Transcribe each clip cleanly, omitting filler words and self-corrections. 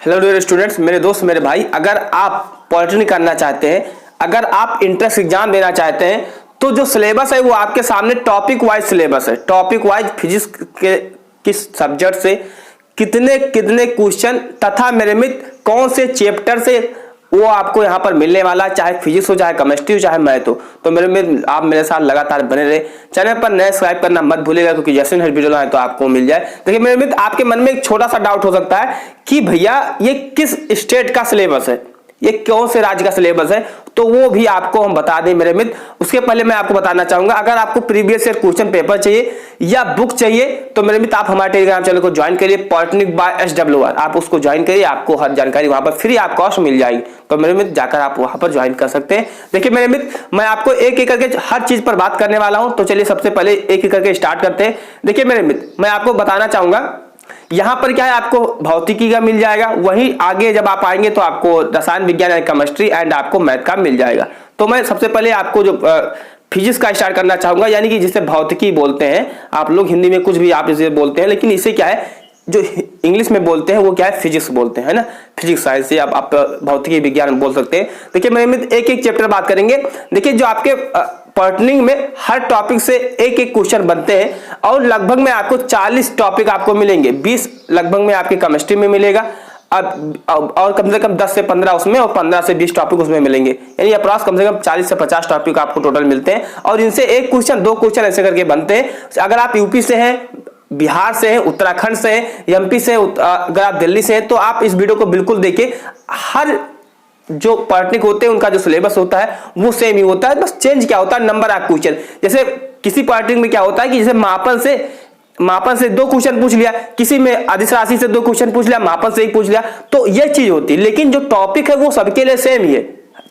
Hello dear students, मेरे दोस्त मेरे भाई, अगर आप पॉलिटेक्निक करना चाहते हैं, अगर आप इंट्रेंस एग्जाम देना चाहते हैं, तो जो सिलेबस है वो आपके सामने टॉपिक वाइज सिलेबस है। टॉपिक वाइज फिजिक्स के किस सब्जेक्ट से कितने कितने क्वेश्चन तथा मेरे मित्र कौन से चैप्टर से वो आपको यहाँ पर मिलने वाला, चाहे फिजिक्स हो, चाहे केमिस्ट्री हो, चाहे मैथ हो। तो मेरे में आप मेरे साथ लगातार बने रहे। चैनल पर नए सब्सक्राइब करना मत भूलिएगा, क्योंकि जैसे हर वीडियो आए तो आपको मिल जाए। देखिए मेरे मित्र, आपके मन में एक छोटा सा डाउट हो सकता है कि भैया ये किस स्टेट का सिलेबस है, ये कौन से राज्य का सिलेबस है, तो वो भी आपको हम बता दें मेरे मित्र। उसके पहले मैं आपको बताना चाहूंगा, अगर आपको प्रीवियस ईयर क्वेश्चन पेपर चाहिए या बुक चाहिए तो मेरे मित्र आप हमारे टेलीग्राम चैनल को ज्वाइन करिए, पॉलिटेक्निक बाय SWR। आप उसको ज्वाइन करिए, आपको हर जानकारी वहां पर फ्री ऑफ कॉस्ट मिल जाएगी। तो मेरे मित्र जाकर आप वहां पर ज्वाइन कर सकते हैं। देखिए मेरे मित्र, मैं आपको एक एक करके हर चीज पर बात करने वाला हूं। तो चलिए सबसे पहले एक एक करके स्टार्ट करते हैं। देखिए मेरे मित्र, मैं आपको बताना चाहूंगा, यहां पर क्या है, आपको भौतिकी का मिल जाएगा, वहीं आगे जब आप आएंगे तो आपको रसायन विज्ञान एंड केमिस्ट्री एंड आपको मैथ का मिल जाएगा। तो मैं सबसे पहले आपको जो फिजिक्स का स्टार्ट करना चाहूंगा, यानी कि जिसे भौतिकी बोलते हैं। आप लोग हिंदी में कुछ भी आप इसे बोलते हैं, लेकिन इसे क्या है, जो इंग्लिश में बोलते हैं वो क्या है, फिजिक्स बोलते हैं, है ना। फिजिक्स साइंस से आप भौतिकी विज्ञान बोल सकते हैं। देखिए मेरे मित्र, एक एक चैप्टर बात करेंगे। देखिए जो आपके पॉलिटेक्निक में हर टॉपिक से एक एक क्वेश्चन बनते हैं, और लगभग में आपको 40 टॉपिक आपको मिलेंगे। 20 लगभग में आपके केमिस्ट्री में मिलेगा, और कम से कम 10 से 15 उसमें, और 15 से 20 टॉपिक उसमें मिलेंगे। यानी अप्रॉक्स कम से कम 40 से 50 टॉपिक आपको टोटल मिलते हैं, और इनसे एक क्वेश्चन 2 क्वेश्चन ऐसे करके बनते हैं। अगर आप यूपी से हैं, बिहार से हैं, उत्तराखंड से हैं, एमपी से, अगर आप दिल्ली से हैं, तो आप इस वीडियो को बिल्कुल देखिए। हर जो पॉलिटेक्निक होते हैं उनका जो सिलेबस होता है वो सेम ही होता है, बस चेंज क्या होता है, नंबर ऑफ क्वेश्चन। जैसे किसी पॉलिटेक्निक में क्या होता है कि जैसे मापन से 2 क्वेश्चन पूछ लिया, किसी में अदिश राशि से 2 क्वेश्चन पूछ लिया, मापन से 1 पूछ लिया, तो ये चीज होती है। लेकिन जो टॉपिक है वो सबके लिए सेम ही है।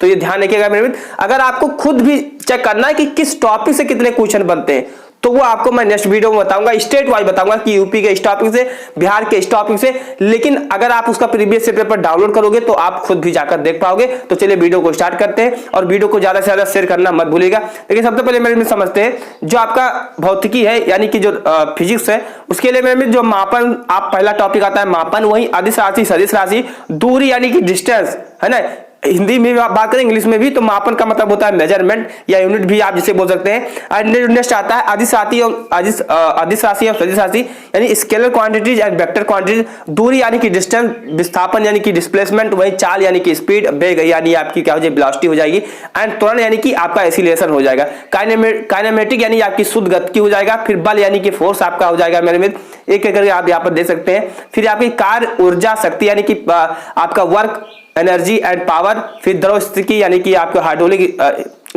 तो ये ध्यान रखिएगा मेरे मित्र। अगर आपको खुद भी चेक करना है कि किस टॉपिक से कितने क्वेश्चन बनते हैं, तो वो आपको मैं नेक्स्ट वीडियो में बताऊंगा, स्टेट वाइज बताऊंगा कि यूपी के इस टॉपिक से, बिहार के इस टॉपिक से। लेकिन अगर आप उसका प्रीवियस पेपर डाउनलोड करोगे तो आप खुद भी जाकर देख पाओगे। तो चलिए वीडियो को स्टार्ट करते हैं, और वीडियो को ज्यादा से ज्यादा शेयर करना मत भूलिएगा। देखिए सबसे पहले मेरे में समझते हैं, जो आपका भौतिकी है यानी कि जो फिजिक्स है, उसके लिए मेरे में जो मापन, आप पहला टॉपिक आता है मापन, वही अदिश राशि, सदिश राशि, दूरी यानी कि डिस्टेंस, है ना। हिंदी में बात करें, इंग्लिश में भी, तो मापन का मतलब होता है मेजरमेंट या यूनिट भी आप जिसे बोल सकते हैं। नेक्स्ट आता है अदिश राशि और सदिश राशि यानी scalar quantities and vector quantities. दूरी यानी कि डिस्टेंस, विस्थापन यानी कि डिस्प्लेसमेंट, वही चाल यानी कि स्पीड, वेग यानी आपकी क्या हो जाएगी, वेलोसिटी हो जाएगी, एंड त्वरण यानी कि आपका एक्सीलरेशन हो जाएगा। काइनेमेटिक यानी आपकी शुद्ध गति हो जाएगा। फिर बल यानी कि फोर्स आपका हो जाएगा मेरे मित्र, एक एक करके आप यहाँ पर देख सकते हैं। फिर आपकी कार्य, ऊर्जा, शक्ति यानी कि आपका वर्क, एनर्जी एंड पावर। फिर द्रव स्थिति यानी कि आपका हाइड्रोलिक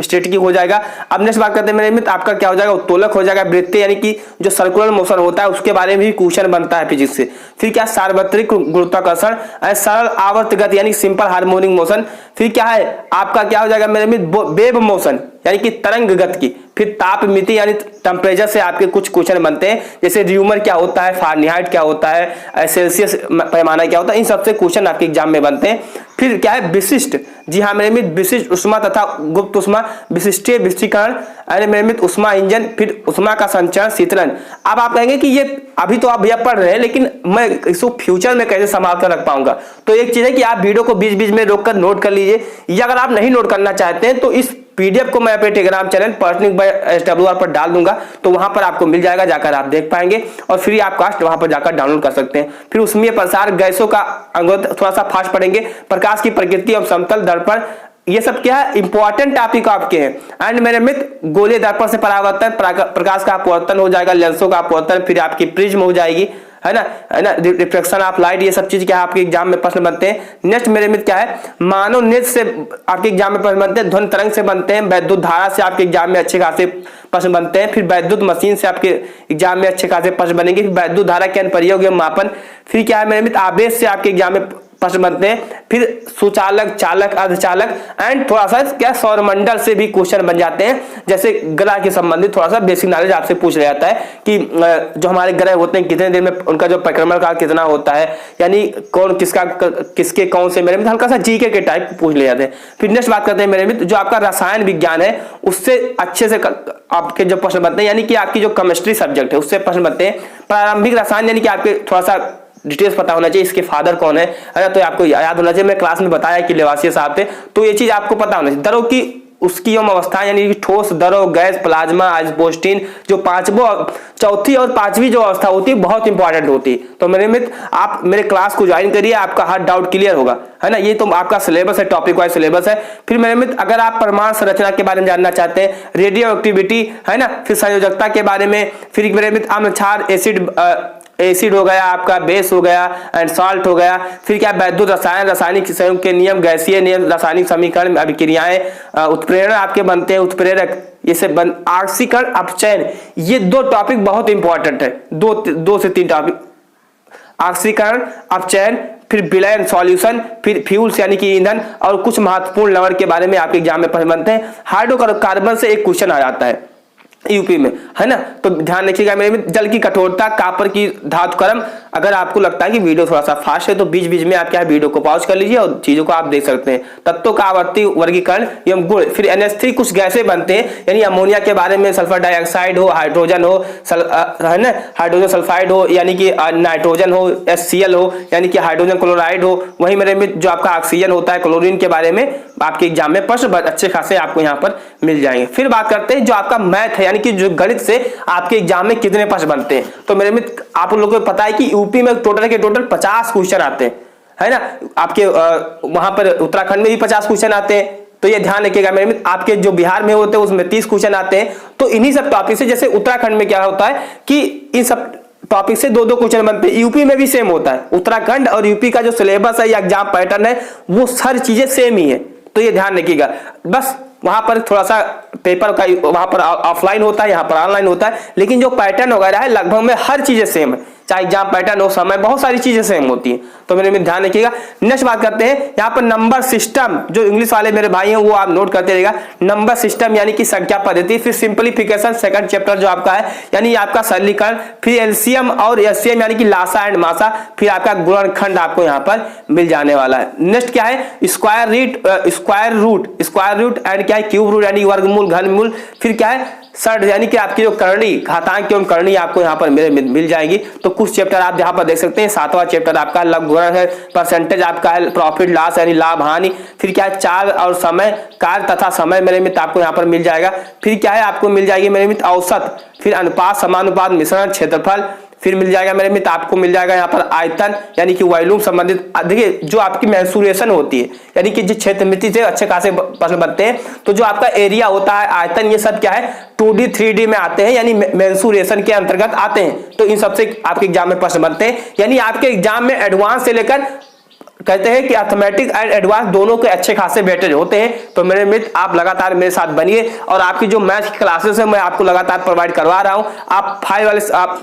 स्टेट की हो जाएगा। अब नेक्स्ट बात करते हैं मेरे मित्र, आपका क्या हो जाएगा, उत्तोलक हो जाएगा। वृत्तीय यानी कि जो सर्कुलर मोशन होता है उसके बारे में भी क्वेश्चन बनता है फिजिक्स से। फिर क्या, सार्वत्रिक गुरुत्वाकर्षण, सरल आवर्त गति यानी सिंपल हार्मोनिक मोशन। फिर क्या है आपका, क्या हो जाएगा मेरे मित्र, वेव मोशन यानी कि तरंग गति की। फिर ताप मिति यानी टेम्परेचर से आपके कुछ क्वेश्चन बनते हैं, जैसे र्यूमर क्या होता है, फारेनहाइट क्या होता है, सेल्सियस पैमाना क्या होता है, इन सबसे क्वेश्चन आपके एग्जाम में बनते हैं। फिर क्या है, विशिष्ट, जी हाँ मेरे मित्र, विशिष्ट उष्मा तथा गुप्त उष्मा, विशिष्टीय विशिष्टीकरण, अरे मेरे मित्र उष्मा इंजन, फिर उष्मा का संचरण, शीतलन। अब आप कहेंगे कि ये अभी तो आप भैया पढ़ रहे हैं, लेकिन मैं इसको फ्यूचर में कैसे संभाल कर रख पाऊंगा। तो एक चीज है कि आप वीडियो को बीच बीच में रोककर नोट कर लीजिए, या अगर आप नहीं नोट करना चाहते हैं तो इस पीडीएफ को मैं अपने Telegram channel polytechnic by SWR पर डाल दूंगा, तो वहां पर आपको मिल जाएगा, जाकर आप देख पाएंगे, और फ्री ऑफ कॉस्ट वहां पर जाकर डाउनलोड कर सकते हैं। फिर उसमें प्रसार, गैसों का अंगों थोड़ा सा फास्ट पढ़ेंगे, प्रकाश की प्रकृति और समतल दर्पण, ये सब क्या है, इंपॉर्टेंट टॉपिक आपके हैं। एंड मेरे मित्र, गोले दर्पण से परावर्तन, प्रकाश का अपवर्तन हो जाएगा, लेंसों का अपवर्तन, फिर आपकी प्रिज्म हो जाएगी, है ना, रिफ्लेक्शन ऑफ लाइट, ये सब चीज क्या है आपके एग्जाम में प्रश्न बनते हैं। नेक्स्ट मेरे मित्र क्या है, मानव नृत्य से आपके एग्जाम में प्रश्न बनते हैं, ध्वनि तरंग से बनते हैं, वैद्युत धारा से आपके एग्जाम में अच्छे खासे प्रश्न बनते हैं। फिर वैद्युत मशीन से आपके एग्जाम में अच्छे खासे प्रश्न बनेंगे। फिर वैद्युत धारा के अनुप्रयोग एवं मापन। फिर क्या है मेरे मित्र, आवेश से आपके एग्जाम में प्रश्न बनते हैं। फिर सुचालक, चालक, अर्धचालक, एंड थोड़ा सा क्या, सौरमंडल से भी क्वेश्चन बन जाते हैं। जैसे ग्रह के संबंधित थोड़ा सा बेसिक नॉलेज आपसे पूछ लिया जाता है कि जो हमारे ग्रह होते हैं कितने देर में उनका जो परिक्रमण काल कितना होता है, यानी कौन किसके कौन से, मेरे मित्र हल्का सा जीके के टाइप पूछ ले जाते हैं। फिर नेक्स्ट बात करते हैं मेरे मित्र, जो आपका रसायन विज्ञान है उससे अच्छे से आपके जो प्रश्न बनते हैं, यानी कि आपकी जो केमिस्ट्री सब्जेक्ट है उससे प्रश्न बनते हैं। प्रारंभिक रसायन यानी कि आपके थोड़ा सा डिटेल्स पता होना चाहिए, इसके फादर कौन है ना, तो आपको याद होना चाहिए। मैं क्लास में बताया कि लेवासिया साहब थे, तो ये चीज आपको पता होना चाहिए। दरों की उसकी एवं अवस्था यानी कि ठोस, द्रव, गैस, प्लाज्मा, आइसोटोन, जो चौथी और पांचवी जो अवस्था होती है बहुत इंपॉर्टेंट होती है। तो मेरे मित्र आप मेरे क्लास को ज्वाइन करिए, आपका हर डाउट क्लियर होगा, है ना। ये तो आपका सिलेबस है, टॉपिक वाइज सिलेबस है। फिर मेरे मित्र अगर आप परमाणु संरचना के बारे में जानना चाहते हैं, रेडियो एक्टिविटी, है ना, फिर संयोजकता के बारे में, फिर मेरे मित्र अम्ल, क्षार, एसिड हो गया आपका, बेस हो गया एंड सॉल्ट हो गया, फिर क्या वैद्युत रसायन, रासायनिक संयुग के नियम, गैसीय नियम, रासायनिक समीकरण, अभिक्रियाएं, उत्प्रेरक आपके बनते हैं, उत्प्रेरक ये सब आक्सीकरण, अपचयन, ये 2 टॉपिक बहुत इंपॉर्टेंट है, 2 से 3 टॉपिक, आक्सीकरण, अपचयन, फिर विलयन सॉल्यूशन, फिर फ्यूल्स यानी कि ईंधन, और कुछ महत्वपूर्ण लवण के बारे में आपके एग्जाम में बनते हैं। हाइड्रोकार्बन से एक क्वेश्चन आ जाता है यूपी में, है ना, तो ध्यान रखिएगा मेरे में। जल की कठोरता, कापर की धातु क्रम। अगर आपको लगता है कि वीडियो थोड़ा सा फास्ट है तो बीच बीच में आप क्या वीडियो को पॉज कर लीजिए और चीजों को आप देख सकते हैं। तत्वों का आवर्ती वर्गीकरण एवं गुण, फिर NH3 कुछ गैसें बनते हैं, यानी अमोनिया के बारे में, सल्फर डाइऑक्साइड हो, हाइड्रोजन हो, है ना, हाइड्रोजन सल्फाइड हो यानी कि नाइट्रोजन हो, HCl हो यानी कि हाइड्रोजन क्लोराइड हो। वही मेरे में जो आपका ऑक्सीजन होता है, क्लोरीन के बारे में आपके एग्जाम में प्रश्न अच्छे खासे आपको यहाँ पर मिल जाएंगे। फिर बात करते हैं जो आपका मैथ है, यानी कि जो गणित से आपके एग्जाम में कितने प्रश्न बनते हैं। तो मेरे मित्र आप लोगों को पता है कि यूपी में टोटल 50 क्वेश्चन आते हैं, है ना। आपके वहां पर उत्तराखंड में भी 50 क्वेश्चन आते हैं, तो ये ध्यान रखिएगा मेरे मित्र। आपके जो बिहार में होते हैं उसमें 30 क्वेश्चन आते हैं। तो इन्हीं सब टॉपिक से, जैसे उत्तराखंड में क्या होता है कि इन सब टॉपिक से 2-2 क्वेश्चन बनते हैं। यूपी में भी सेम होता है, उत्तराखंड और यूपी का जो सिलेबस है या एग्जाम पैटर्न है वो सारी चीजें सेम ही है, तो ये ध्यान रखिएगा। बस वहां पर थोड़ा सा पेपर का वहां पर ऑफलाइन होता है, यहाँ पर ऑनलाइन होता है, लेकिन जो पैटर्न वगैरह है लगभग में हर चीजें सेम है, चाहे एग्जाम पैटर्न हो, समय, बहुत सारी चीजें सेम होती हैं। तो मेरे में ध्यान रखिएगा। नेक्स्ट बात करते हैं यहाँ पर नंबर सिस्टम, जो इंग्लिश वाले मेरे भाई हैं वो आप नोट करते रहिएगा। नंबर सिस्टम यानी कि संख्या पद्धति, फिर सिंपलीफिकेशन सेकंड चैप्टर जो आपका है, यानी आपका सरलीकरण, फिर एलसीएम और एचसीएम यानी कि लासा एंड मासा, फिर आपका गुणनखंड आपको यहाँ पर मिल जाने वाला है। नेक्स्ट क्या है, स्क्वायर रूट एंड क्या है, क्यूब रूट यानी वर्गमूल, घनमूल, फिर क्या है षड यानी कि आपकी जो करणी, घातांक एवं करणी आपको यहाँ पर मिल जाएगी। तो कुछ चैप्टर आप यहाँ पर देख सकते हैं। 7वां चैप्टर आपका लघुगणन है, परसेंटेज आपका है, प्रॉफिट लॉस यानी लाभ हानि, फिर क्या है चाल और समय, कार्य तथा समय मेरे मित्र आपको यहाँ पर मिल जाएगा। फिर क्या है आपको मिल जाएगी मेरे मित्र औसत, फिर अनुपात, समानुपात, मिश्रण, क्षेत्रफल, फिर मिल जाएगा मेरे मित्र आपको मिल जाएगा यहाँ पर आयतन यानी कि वॉल्यूम संबंधित। देखिए जो आपकी मेंसुरेशन होती है यानी कि जिस क्षेत्र मिति से अच्छे खासे प्रश्न बनते हैं, तो जो आपका एरिया होता है, आयतन, ये सब क्या है 2D 3D में आते हैं, यानी मेंसुरेशन के अंतर्गत आते हैं। तो इन सबसे आपके एग्जाम में प्रश्न बनते हैं, यानी आपके एग्जाम में एडवांस से लेकर कहते हैं कि अर्थमेटिक एंड एडवांस दोनों के अच्छे खासे वेटेज होते हैं। तो मेरे मित्र आप लगातार मेरे साथ बनिए, और आपकी जो मैथ की क्लासेस है मैं आपको लगातार प्रोवाइड करवा रहा हूं। आप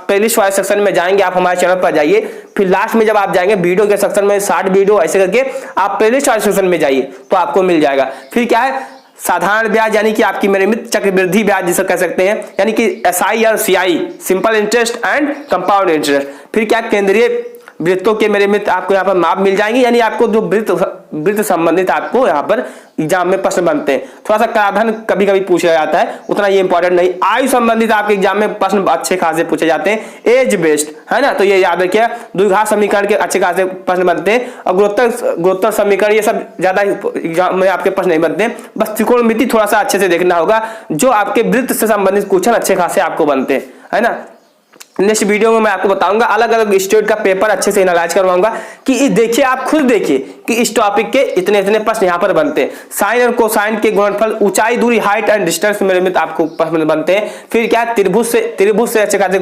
प्लेलिस्ट वाले सेक्शन में जाएंगे, आप हमारे चैनल पर जाइए, फिर लास्ट में जब आप जाएंगे वीडियो के सेक्शन में 60 वीडियो ऐसे करके आप प्लेलिस्ट वाले सेक्शन में जाइए तो आपको मिल जाएगा। फिर क्या है साधारण ब्याज यानी कि आपकी मेरे मित्र चक्रवृद्धि ब्याज जिसे कह सकते हैं, यानी कि SI और CI, simple interest and compound interest. फिर क्या केंद्रीय वृत्तों के मेरे मित्र आपको यहाँ पर माप मिल जाएंगे, यानी आपको जो वृत्त संबंधित आपको यहाँ पर एग्जाम में प्रश्न बनते हैं। थोड़ा सा कराधान कभी कभी पूछा जाता है, उतना ये इंपॉर्टेंट नहीं। आयु संबंधित आपके एग्जाम में प्रश्न अच्छे खासे पूछे जाते हैं, एज बेस्ड, है ना, तो ये याद रखिए। द्विघात समीकरण के अच्छे खासे प्रश्न बनते हैं, और गुणोत्तर समीकरण ये सब ज्यादा एग्जाम में आपके प्रश्न नहीं बनते हैं। बस त्रिकोणमिति थोड़ा सा अच्छे से देखना होगा, जो आपके वृत्त से संबंधित क्वेश्चन अच्छे खासे आपको बनते हैं, है ना। नेक्स्ट वीडियो में मैं आपको बताऊंगा, अलग अलग स्टेट का पेपर अच्छे से एनालाइज करवाऊंगा कि देखिए, आप खुद देखिए कि इस टॉपिक के इतने इतने प्रश्न यहाँ पर बनते हैं। साइन और कोसाइन के गुणनफल, ऊंचाई, दूरी, हाइट एंड डिस्टेंस मेरे मित्र आपको प्रश्न बनते हैं। फिर क्या त्रिभुज से अच्छे खासे,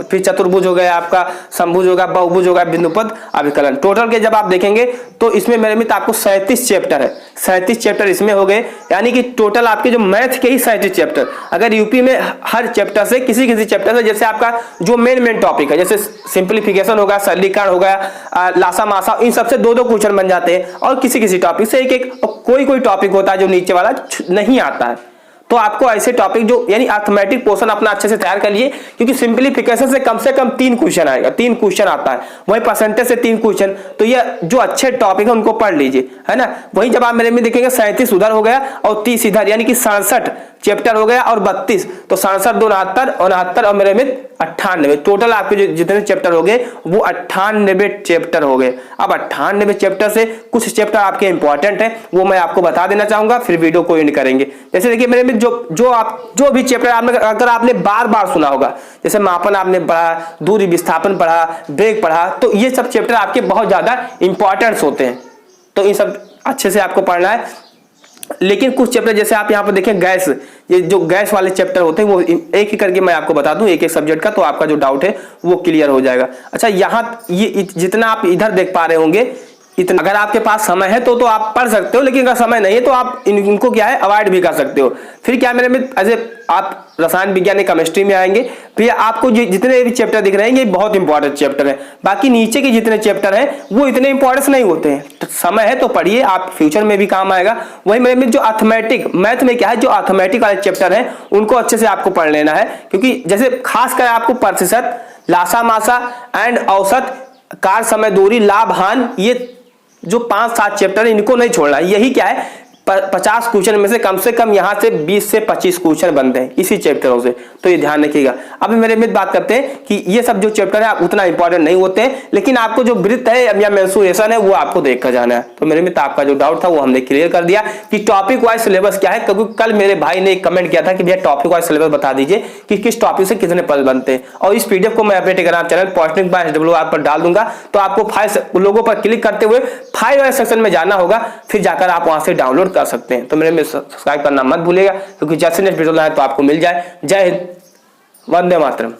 फिर चतुर्भुज हो गया आपका, समभुज होगा, बहुभुज होगा, बिंदुपद, अभिकलन। टोटल के जब आप देखेंगे तो इसमें मेरे मित्र आपको 37 चैप्टर है, 37 चैप्टर इसमें हो गए, यानी कि टोटल आपके जो मैथ के ही 37 चैप्टर। अगर यूपी में हर चैप्टर से किसी चैप्टर से, जैसे आपका जो मेन टॉपिक है, जैसे सिंप्लीफिकेशन होगा, सरलीकरण हो गया, लासा मासा, इन सबसे 2-2 क्वेश्चन बन जाते हैं, और किसी टॉपिक से एक कोई टॉपिक होता है जो नीचे वाला नहीं आता है। तो आपको ऐसे टॉपिक जो यानी अर्थमेटिक पोर्शन अपना अच्छे से तैयार कर लिए, क्योंकि सिंपलीफिकेशन से कम 3 क्वेश्चन आएगा, 3 क्वेश्चन आता है, वही परसेंटेज से 3 क्वेश्चन। तो ये जो अच्छे टॉपिक है उनको पढ़ लीजिए, है ना। वहीं जब आप मेरे में देखेंगे 37 उधर हो गया और 30 इधर, यानी कि 67 चैप्टर हो गया और 32, तो 67, 69, 69 और मेरे मित्र 98, टोटल आपके जो जितने चैप्टर हो गए वो 98 चैप्टर हो गए। अब 98 चैप्टर से कुछ चैप्टर आपके इंपॉर्टेंट है वो मैं आपको बता देना चाहूंगा, फिर वीडियो को एंड करेंगे। जैसे देखिए मेरे मित्र जो भी चैप्टर आपने अगर आपने बार बार सुना होगा, जैसे मापन आपने पढ़ा, दूरी विस्थापन पढ़ा, वेग पढ़ा, तो ये सब चैप्टर आपके बहुत ज्यादा इंपॉर्टेंट होते हैं, तो इन सब अच्छे से आपको पढ़ना है। लेकिन कुछ चैप्टर जैसे आप यहाँ पर देखें गैस, ये जो गैस वाले चैप्टर होते हैं वो एक ही करके मैं आपको बता दूं एक एक सब्जेक्ट का, तो आपका जो डाउट है वो क्लियर हो जाएगा। अच्छा, यहाँ ये जितना आप इधर देख पा रहे होंगे इतना, अगर आपके पास समय है तो आप पढ़ सकते हो, लेकिन अगर समय नहीं है तो आप इनको क्या है अवॉइड भी कर सकते हो। फिर क्या मेरे मित्र, ऐसे आप रसायन विज्ञान केमिस्ट्री में आएंगे, फिर आपको जितने भी चैप्टर दिख रहे हैं ये बहुत इंपॉर्टेंट चैप्टर है, बाकी नीचे के जितने चैप्टर हैं वो इतने इंपॉर्टेंट नहीं होते हैं। तो समय है तो पढ़िए, आप फ्यूचर में भी काम आएगा। वही मेरे मित्र जो अर्थमेटिक मैथ में क्या है, जो अर्थमेटिक वाले चैप्टर हैं उनको अच्छे से आपको पढ़ लेना है, क्योंकि जैसे खासकर आपको प्रतिशत, लासा मासा एंड औसत, कार्य समय दूरी, लाभ हानि, ये जो 5-7 चैप्टर है इनको नहीं छोड़ना। यही क्या है 50 क्वेश्चन में से कम यहाँ से 20 से 25 क्वेश्चन बनते हैं इसी चैप्टरों से, तो ये ध्यान रखिएगा। अब मेरे मित्र बात करते हैं कि ये सब जो चैप्टर है उतना इंपॉर्टेंट नहीं होते हैं, लेकिन आपको जो वृत्त है या मेंसुरेशन है वो आपको देख कर जाना है। तो मेरे मित्र आपका जो डाउट था वो हमने क्लियर कर दिया कि टॉपिक वाइज सिलेबस क्या है, क्योंकि कल मेरे भाई ने एक कमेंट किया था कि भैया टॉपिक वाइज सिलेबस बता दीजिए कि किस टॉपिक से कितने पद बनते हैं, और इस पीडीएफ को मैं अपने Telegram channel polytechnic by SWR पर डाल दूंगा। तो आपको 5 लोगों पर क्लिक करते हुए 5 वाले सेक्शन में जाना होगा, फिर जाकर आप वहां से डाउनलोड कर सकते हैं। तो मेरे में सब्सक्राइब करना मत भूलिएगा, क्योंकि जैसे नेक्स्ट वीडियो आए तो आपको मिल जाए। जय हिंद, वंदे मातरम।